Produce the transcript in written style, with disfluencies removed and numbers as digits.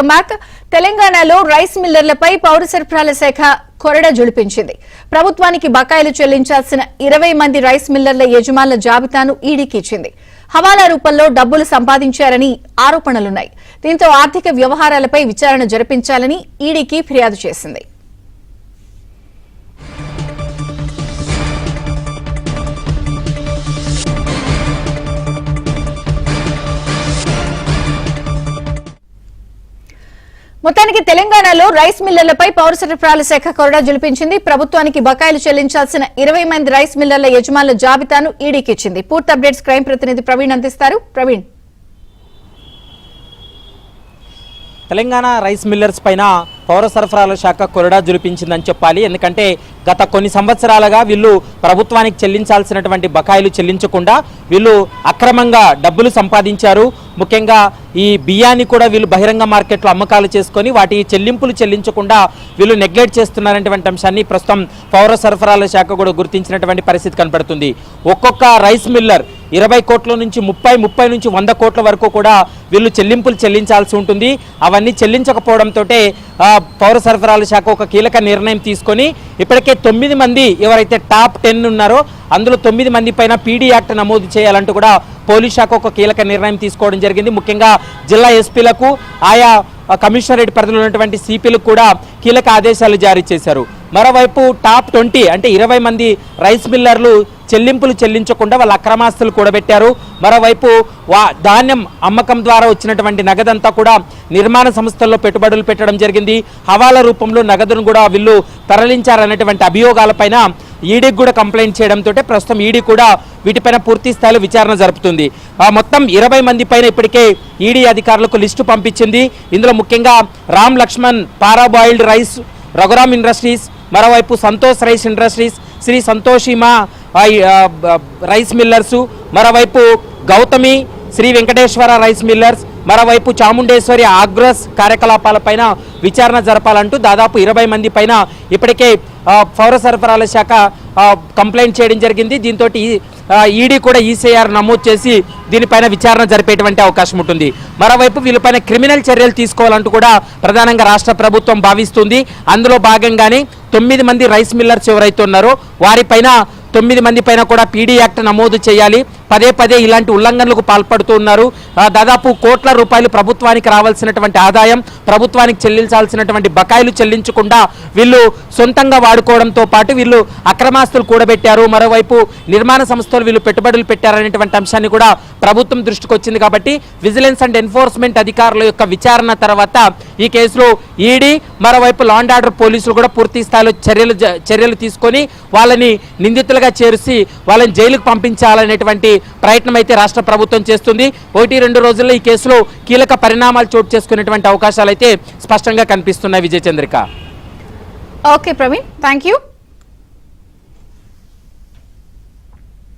Welcome back. తెలంగాణలో rice మిల్లర్లపై పౌర సరఫరాల శాఖ కొరడ జుడిపించింది. ప్రభుత్వానికి బకాయిలు చెల్లించాల్సిన 20 మంది రైస్ మిల్లర్ల యజమానుల జాబితాను ఈడీకి ఇచ్చింది. హవాలా రూపంలో డబ్బులు సంపాదించారని ఆరోపణలున్నాయి. దీంతో ఆర్థిక వ్యవహారాలపై విచారణ జరిపించాలని ఈడీకి ఫిర్యాదు చేసింది. మొత్తానికి తెలంగాణలో రైస్ మిల్లర్లపై పౌర సరఫరాల శాఖ కొరడా జులిపించింది. ప్రభుత్వానికి బకాయిలు చెల్లించాల్సిన 20 మంది రైస్ మిల్లర్ల యజమానుల జాబితాను ఈడీకి ఇచ్చింది. పూర్తి అప్డేట్స్ క్రైమ్ ప్రతినిధి ప్రవీణ్ అందిస్తారు. ప్రవీణ్, తెలంగాణ రైస్ మిల్లర్స్ పైన పౌర సరఫరాల శాఖ కొరడా జులిపించిందని చెప్పాలి. ఎందుకంటే గత కొన్ని సంవత్సరాలుగా వీళ్ళు ప్రభుత్వానికి చెల్లించాల్సినటువంటి బకాయిలు చెల్లించకుండా వీళ్ళు అక్రమంగా డబ్బులు సంపాదించారు. ముఖ్యంగా ఈ బియ్యాన్ని కూడా వీళ్ళు బహిరంగ మార్కెట్లో అమ్మకాలు చేసుకొని వాటి చెల్లింపులు చెల్లించకుండా వీళ్ళు నెగ్లెక్ట్ చేస్తున్నారనేటువంటి అంశాన్ని ప్రస్తుతం పౌర సరఫరాల శాఖ కూడా గుర్తించినటువంటి పరిస్థితి కనపడుతుంది. ఒక్కొక్క రైస్ మిల్లర్ 20 కోట్ల నుంచి 30 నుంచి 100 కోట్ల వరకు కూడా వీళ్ళు చెల్లింపులు చెల్లించాల్సి ఉంటుంది. అవన్నీ చెల్లించకపోవడంతో పౌర సరఫరాల శాఖ ఒక కీలక నిర్ణయం తీసుకొని ఇప్పటికే 9 మంది ఎవరైతే టాప్ 10 ఉన్నారో అందులో 9 మంది పైన పీడీ యాక్ట్ నమోదు చేయాలంటూ కూడా పోలీస్ శాఖ ఒక కీలక నిర్ణయం తీసుకోవడం జరిగింది. ముఖ్యంగా జిల్లా ఎస్పీలకు, ఆయా కమిషనరేట్ పరిధిలో ఉన్నటువంటి సిపిలకు కూడా కీలక ఆదేశాలు జారీ చేశారు. మరోవైపు టాప్ 20 అంటే 20 మంది రైస్ మిల్లర్లు చెల్లింపులు చెల్లించకుండా వాళ్ళ అక్రమాస్తులు కూడబెట్టారు. మరోవైపు ధాన్యం అమ్మకం ద్వారా వచ్చినటువంటి నగదంతా కూడా నిర్మాణ సంస్థల్లో పెట్టుబడులు పెట్టడం జరిగింది. హవాలా రూపంలో నగదును కూడా వీళ్ళు తరలించారనేటువంటి అభియోగాలపైన ఈడీకి కూడా కంప్లైంట్ చేయడంతో ప్రస్తుతం ఈడీ కూడా వీటిపైన పూర్తి స్థాయిలో విచారణ జరుపుతుంది. మొత్తం 20 మంది పైన ఇప్పటికే ఈడీ అధికారులకు లిస్టు పంపించింది. ఇందులో ముఖ్యంగా Ram Lakshman parboiled rice, Raghuram industries, మరోవైపు Santosh rice industries, Sri Santoshima rice millers, మరోవైపు గౌతమి శ్రీ వెంకటేశ్వర రైస్ మిల్లర్స్, మరోవైపు చాముండేశ్వరి ఆగ్రోస్ కార్యకలాపాలపైన విచారణ జరపాలంటూ దాదాపు 20 మంది పైన ఇప్పటికే పౌర సరఫరాల శాఖ కంప్లైంట్ చేయడం జరిగింది. దీంతో ఈడీ కూడా ఈసీఆర్ నమోదు చేసి దీనిపైన విచారణ జరిపేటువంటి అవకాశం ఉంటుంది. మరోవైపు వీళ్ళపైన క్రిమినల్ చర్యలు తీసుకోవాలంటూ కూడా ప్రధానంగా రాష్ట్ర ప్రభుత్వం భావిస్తుంది. అందులో భాగంగానే 9 మంది రైస్ మిల్లర్స్ ఎవరైతే ఉన్నారో వారిపైన 9 మంది పైన కూడా పీడీ యాక్ట్ నమోదు చేయాలి. పదే ఇలాంటి ఉల్లంఘనలకు పాల్పడుతూ ఉన్నారు. దాదాపు కోట్ల రూపాయలు ప్రభుత్వానికి రావాల్సినటువంటి ఆదాయం, ప్రభుత్వానికి చెల్లించాల్సినటువంటి బకాయిలు చెల్లించకుండా వీళ్ళు సొంతంగా వాడుకోవడంతో పాటు వీళ్ళు అక్రమాస్తులు కూడబెట్టారు. మరోవైపు నిర్మాణ సంస్థలు వీళ్ళు పెట్టుబడులు పెట్టారనేటువంటి అంశాన్ని కూడా ప్రభుత్వం దృష్టికి వచ్చింది. కాబట్టి విజిలెన్స్ అండ్ ఎన్ఫోర్స్మెంట్ అధికారుల యొక్క విచారణ తర్వాత ఈ కేసులో ఈడీ, మరోవైపు లా అండ్ ఆర్డర్ పోలీసులు కూడా పూర్తి స్థాయిలో చర్యలు తీసుకొని వాళ్ళని నిందితులుగా చేర్చి వాళ్ళని జైలుకు పంపించాలనేటువంటి ప్రయత్నం అయితే రాష్ట్ర ప్రభుత్వం చేస్తుంది. 1-2 రోజుల్లో ఈ కేసులో కీలక పరిణామాలు చోటు చేసుకునేటువంటి అవకాశాలు అయితే స్పష్టంగా కనిపిస్తున్నాయి. Vijaya Chandrika. Okay Praveen, thank you.